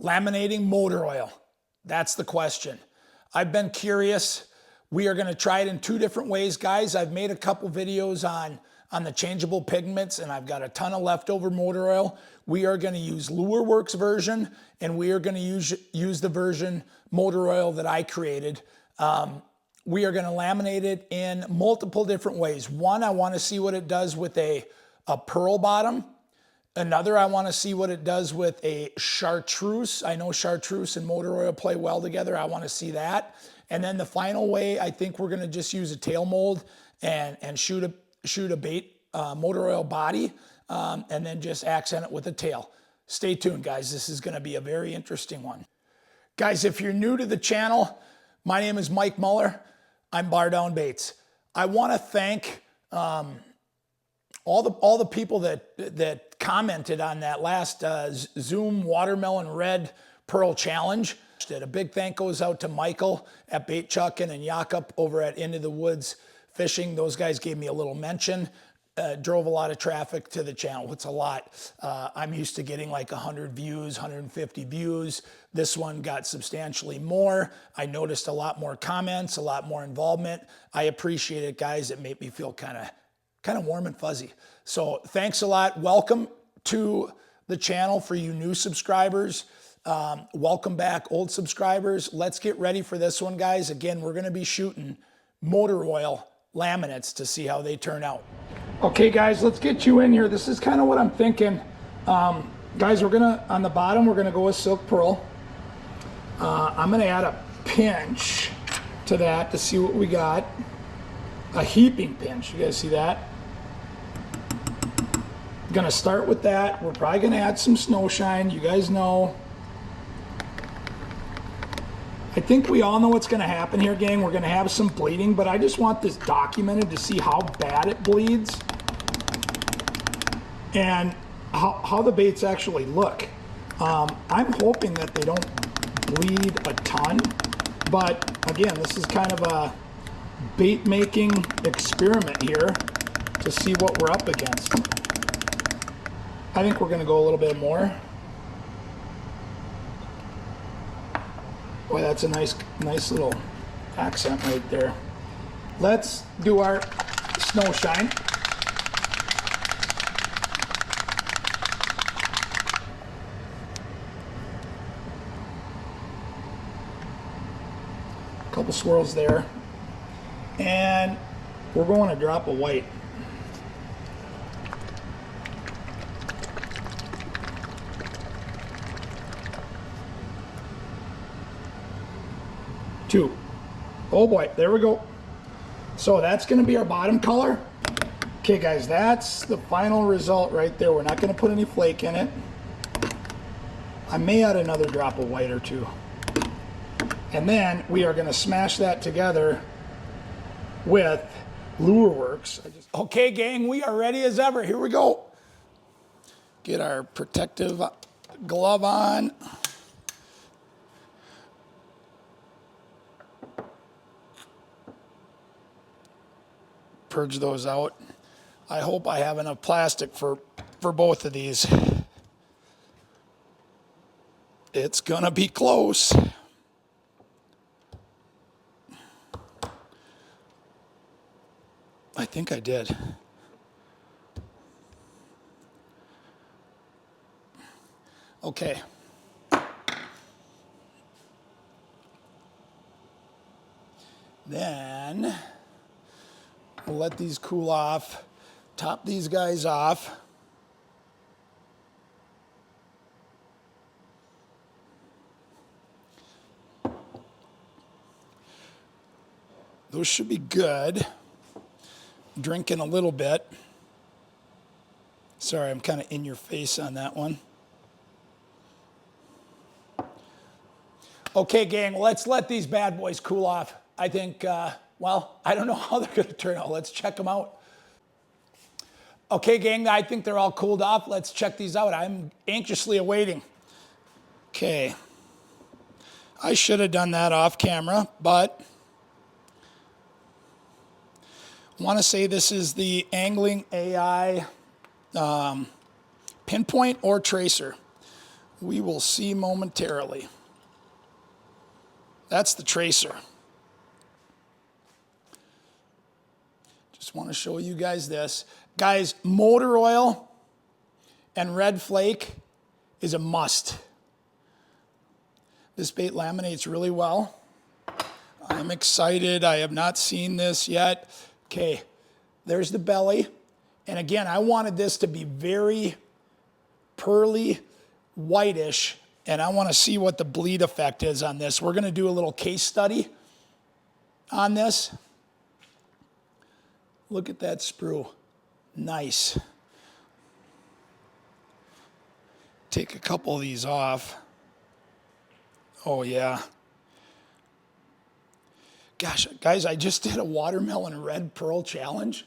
Laminating motor oil. That's the question. I've been curious. We are going to try it in two different ways, guys. I've made a couple videos on the changeable pigments, and I've got a ton of leftover motor oil. We are going to use LureWorks version, and we are going to use the version motor oil that I created. We are going to laminate it in multiple different ways. One, I want to see what it does with a pearl bottom. Another, I want to see what it does with a Chartreuse. I know Chartreuse and motor oil play well together. I want to see that. And then the final way, I think we're going to just use a tail mold and shoot a bait motor oil body, and then just accent it with a tail. Stay tuned, guys. This is going to be a very interesting one. Guys, if you're new to the channel, my name is Mike Muller. I'm Bar Down Baits. I want to thank all the people that commented on that last Zoom Watermelon Red Pearl Challenge. A big thank goes out to Michael at Bait Chuckin' and Jakob over at Into the Woods Fishing. Those guys gave me a little mention. Drove a lot of traffic to the channel. It's a lot. I'm used to getting like 100 views, 150 views. This one got substantially more. I noticed a lot more comments, a lot more involvement. I appreciate it, guys. It made me feel kind of warm and fuzzy. So thanks a lot. Welcome to the channel for you new subscribers. Welcome back, old subscribers. Let's get ready for this one, guys. Again, we're going to be shooting motor oil laminates to see how they turn out. Okay, guys, let's get you in here. This is kind of what I'm thinking. Guys, we're gonna, on the bottom, we're gonna go with silk pearl. I'm gonna add a pinch to that to see what we got. A heaping pinch, you guys see that? Gonna start with that. We're probably gonna add some snow shine. You guys know. I think we all know what's gonna happen here, gang. We're gonna have some bleeding, but I just want this documented to see how bad it bleeds and how the baits actually look. I'm hoping that they don't bleed a ton, but again, this is kind of a bait making experiment here to see what we're up against. I think we're gonna go a little bit more. Boy, that's a nice little accent right there. Let's do our snow shine. Couple swirls there. And we're going to drop a white. Two. Oh boy, there we go. So that's going to be our bottom color. Okay, guys, that's the final result right there. We're not going to put any flake in it. I may add another drop of white or two. And then we are going to smash that together with LureWorks. Okay, gang, we are ready as ever. Here we go. Get our protective glove on. Purge those out. I hope I have enough plastic for both of these. It's gonna be close. I think I did. Okay. Then we'll let these cool off, top these guys off. Those should be good. Drinking a little bit. Sorry, I'm kind of in your face on that one. Okay, gang, let's let these bad boys cool off. I think, well, I don't know how they're going to turn out. Let's check them out. Okay, gang, I think they're all cooled off. Let's check these out. I'm anxiously awaiting. Okay. I should have done that off camera, but I want to say this is the Angling AI Pinpoint or Tracer. We will see momentarily. That's the tracer. Just want to show you guys this. Guys, motor oil and red flake is a must. This bait laminates really well. I'm excited. I have not seen this yet. Okay, there's the belly. And again, I wanted this to be very pearly, whitish, and I want to see what the bleed effect is on this. We're going to do a little case study on this. Look at that sprue. Nice. Take a couple of these off. Oh, yeah. Gosh, guys, I just did a watermelon red pearl challenge.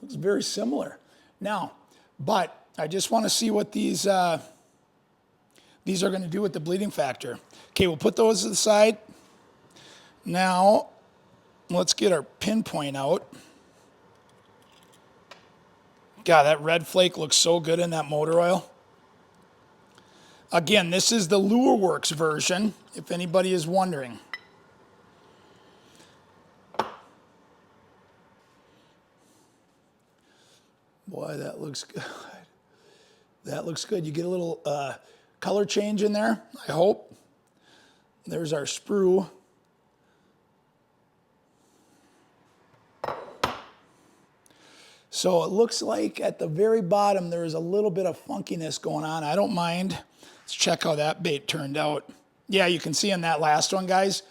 Looks very similar. Now, but I just want to see what these are going to do with the bleeding factor. Okay, we'll put those to the side. Now, let's get our pinpoint out. God, that red flake looks so good in that motor oil. Again, this is the Lure Works version, if anybody is wondering. Boy, that looks good. That looks good. You get a little color change in there, I hope. There's our sprue. So it looks like at the very bottom there is a little bit of funkiness going on. I don't mind. Let's check how that bait turned out. Yeah, you can see in that last one, guys,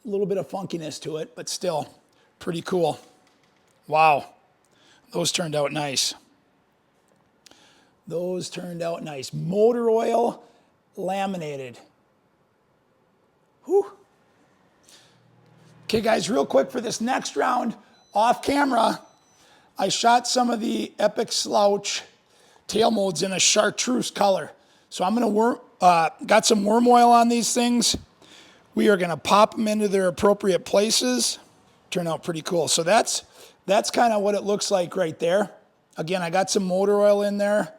a little bit of funkiness to it, but still pretty cool. Wow, those turned out nice. Those turned out nice. Motor oil laminated. Whew. Okay, guys, real quick for this next round, off camera, I shot some of the Epic Slouch tail molds in a Chartreuse color. So I'm gonna got some worm oil on these things. We are gonna pop them into their appropriate places. Turn out pretty cool. So that's kind of what it looks like right there. Again, I got some motor oil in there.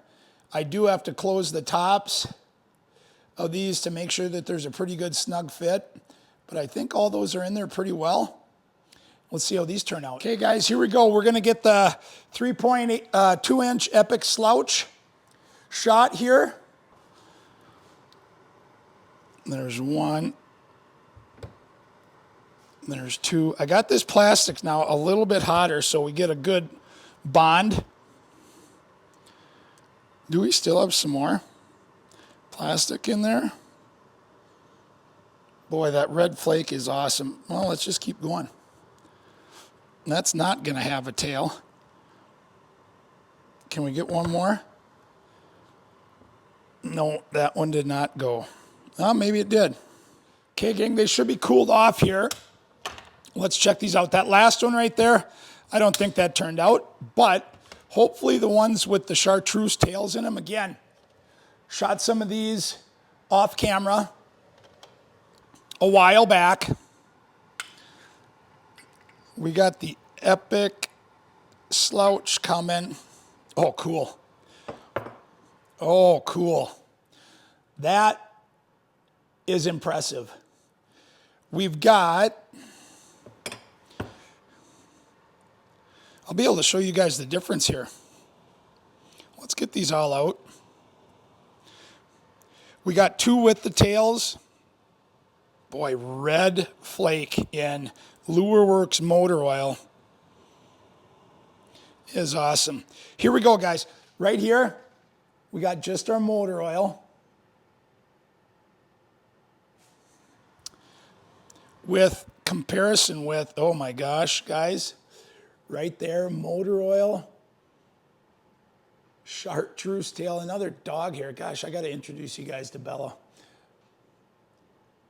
I do have to close the tops of these to make sure that there's a pretty good snug fit. But I think all those are in there pretty well. Let's see how these turn out. Okay, guys, here we go. We're going to get the 3.2-inch Epic Slouch shot here. There's one. There's two. I got this plastic now a little bit hotter so we get a good bond. Do we still have some more plastic in there? Boy, that red flake is awesome. Well, let's just keep going. That's not going to have a tail. Can we get one more? No, that one did not go. Oh, maybe it did. Okay, gang, they should be cooled off here. Let's check these out. That last one right there, I don't think that turned out, but hopefully the ones with the Chartreuse tails in them, again, shot some of these off camera a while back. We got the Epic Slouch coming. Oh, cool. Oh, cool. That is impressive. We've got, I'll be able to show you guys the difference here. Let's get these all out. We got two with the tails. Boy, Red Flake in Lure Works motor oil is awesome. Here we go, guys. Right here, we got just our motor oil with comparison with, oh my gosh, guys, right there, motor oil, Chartreuse tail, another dog hair. Gosh, I got to introduce you guys to Bella.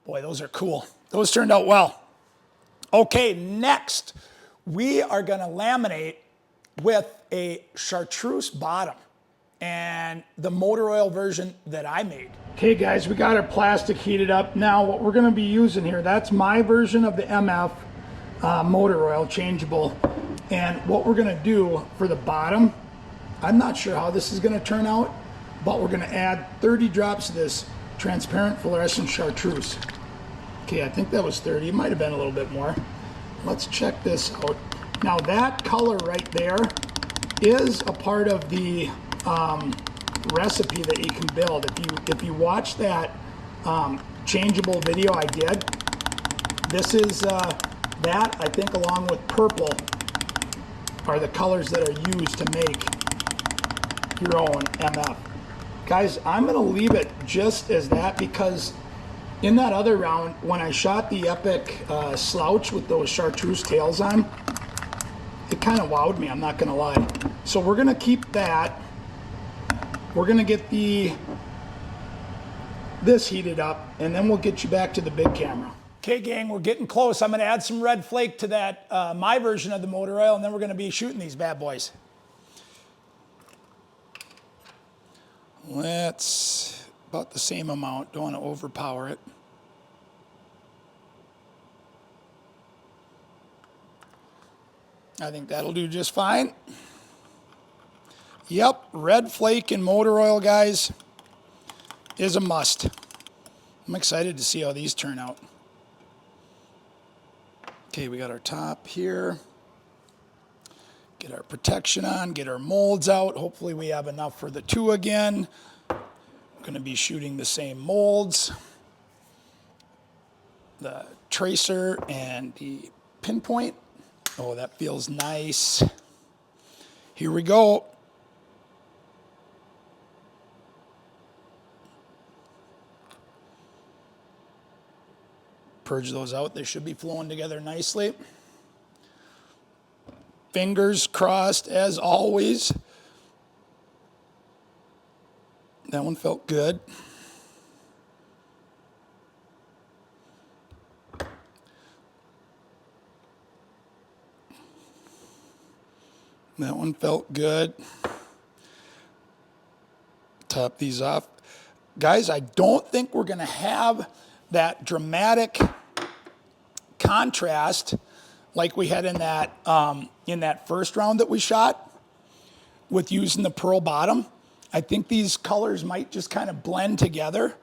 Boy, those are cool. Those turned out well. Okay, next, we are going to laminate with a Chartreuse bottom and the motor oil version that I made. Okay, guys, we got our plastic heated up. Now, what we're going to be using here, that's my version of the MF motor oil, changeable. And what we're going to do for the bottom, I'm not sure how this is going to turn out, but we're gonna add 30 drops of this transparent fluorescent chartreuse. Okay, I think that was 30. It might have been a little bit more. Let's check this out. Now that color right there is a part of the recipe that you can build. If you watch that changeable video I did, this is that, I think, along with purple, are the colors that are used to make your own MF. Guys, I'm gonna leave it just as that, because in that other round, when I shot the epic slouch with those chartreuse tails on, it kind of wowed me, I'm not gonna lie. So we're gonna keep that. We're gonna get this heated up, and then we'll get you back to the big camera. Okay, gang, we're getting close. I'm gonna add some red flake to that, my version of the motor oil, and then we're gonna be shooting these bad boys. Let's, about the same amount, don't wanna overpower it. I think that'll do just fine. Yep, red flake and motor oil, guys, is a must. I'm excited to see how these turn out. Okay, we got our top here. Get our protection on, get our molds out. Hopefully we have enough for the two again. I'm gonna be shooting the same molds. The tracer and the pinpoint. Oh, that feels nice. Here we go. Purge those out. They should be flowing together nicely. Fingers crossed as always. That one felt good. That one felt good. Top these off. Guys, I don't think we're gonna have that dramatic contrast like we had in that first round that we shot with using the pearl bottom. I think these colors might just kind of blend together.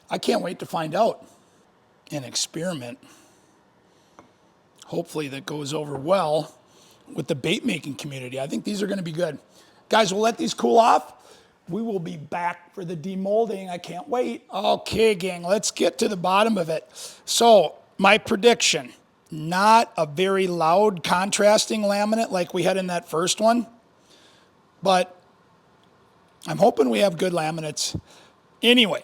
I can't wait to find out and experiment. Hopefully that goes over well with the bait making community. I think these are gonna be good. Guys, we'll let these cool off. We will be back for the demolding. I can't wait. Okay, gang, let's get to the bottom of it. So, my prediction, not a very loud contrasting laminate like we had in that first one, but I'm hoping we have good laminates. Anyway,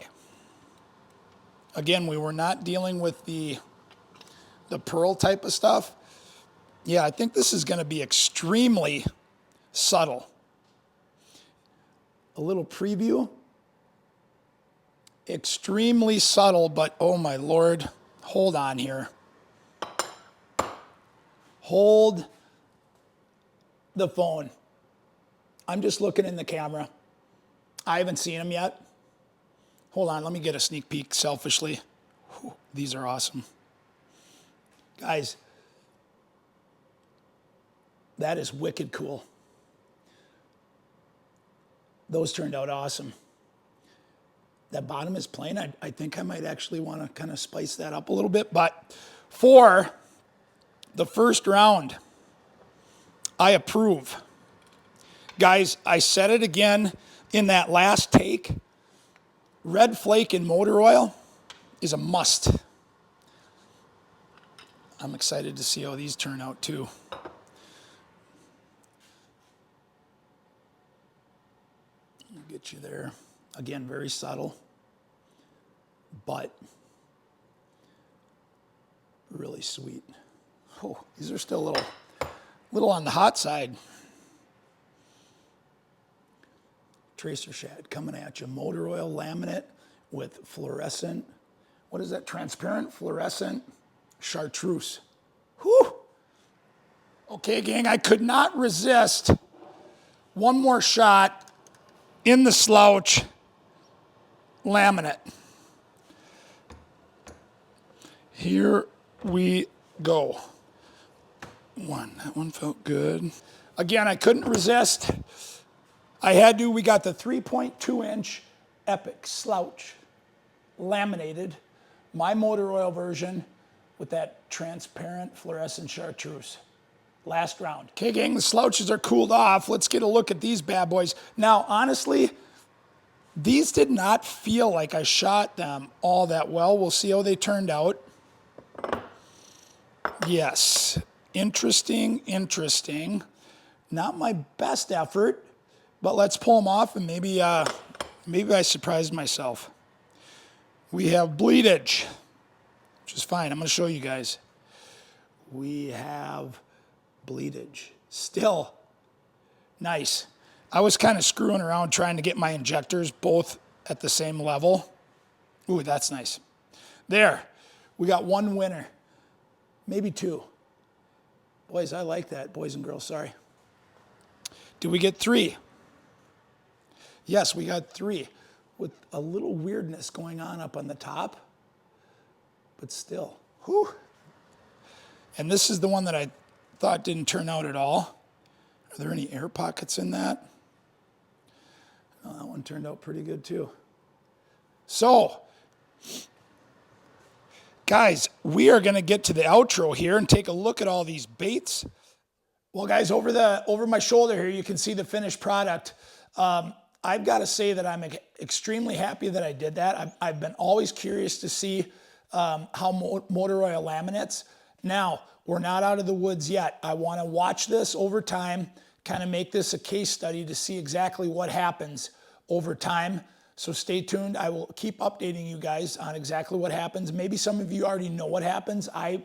again, we were not dealing with the pearl type of stuff. Yeah, I think this is gonna be extremely subtle. A little preview. Extremely subtle, but oh my Lord, hold on here. Hold the phone. I'm just looking in the camera. I haven't seen them yet. Hold on, let me get a sneak peek selfishly. Whew, these are awesome. Guys, that is wicked cool. Those turned out awesome. That bottom is plain. I think I might actually want to kind of spice that up a little bit. But for the first round, I approve. Guys, I said it again in that last take. Red flake and motor oil is a must. I'm excited to see how these turn out too. Get you there. Again, very subtle, but really sweet. Oh, these are still a little on the hot side. Tracer shad coming at you. Motor oil laminate with fluorescent. What is that? Transparent fluorescent chartreuse. Whew. Okay, gang, I could not resist one more shot in the slouch laminate. Here we go. That one felt good. Again, I couldn't resist. I had to. We got the 3.2 inch Epic Slouch laminated, my motor oil version with that transparent fluorescent chartreuse. Last round. Okay, gang, the slouches are cooled off. Let's get a look at these bad boys. Now, honestly, these did not feel like I shot them all that well. We'll see how they turned out. Yes, interesting, interesting. Not my best effort, but let's pull them off and maybe I surprised myself. We have bleedage, which is fine. I'm going to show you guys. We have bleedage. Still nice. I was kind of screwing around trying to get my injectors both at the same level. Ooh, that's nice. There, we got one winner, maybe two. Boys, I like that. Boys and girls, sorry. Did we get three? Yes, we got three with a little weirdness going on up on the top, but still, whew. And this is the one that I thought didn't turn out at all. Are there any air pockets in that? Oh, that one turned out pretty good too. So, guys, we are going to get to the outro here and take a look at all these baits. Well, guys, over my shoulder here, you can see the finished product. I've got to say that I'm extremely happy that I did that. I've been always curious to see how motor oil laminates. Now, we're not out of the woods yet. I want to watch this over time, kind of make this a case study to see exactly what happens over time. So stay tuned. I will keep updating you guys on exactly what happens. Maybe some of you already know what happens. I'm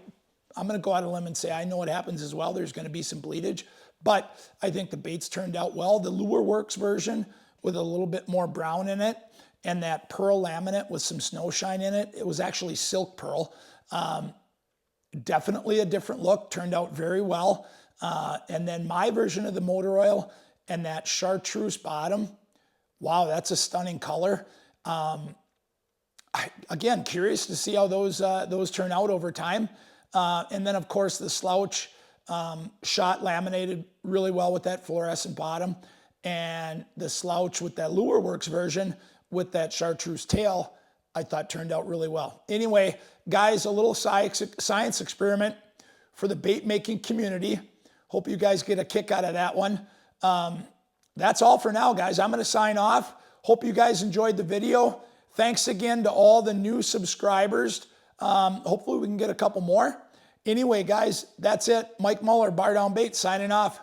going to go out on a limb and say I know what happens as well. There's going to be some bleedage, but I think the baits turned out well. The Lure Works version with a little bit more brown in it and that pearl laminate with some snow shine in it. It was actually silk pearl. Definitely a different look, turned out very well. And then my version of the motor oil and that chartreuse bottom, wow, that's a stunning color. Again, curious to see how those turn out over time. And then, of course, the slouch shot laminated really well with that fluorescent bottom. And the slouch with that Lure Works version with that chartreuse tail, I thought turned out really well. Anyway, guys, a little science experiment for the bait making community. Hope you guys get a kick out of that one. That's all for now, guys. I'm going to sign off. Hope you guys enjoyed the video. Thanks again to all the new subscribers. Hopefully we can get a couple more. Anyway, guys, that's it. Mike Muller, Bar Down Bait, signing off.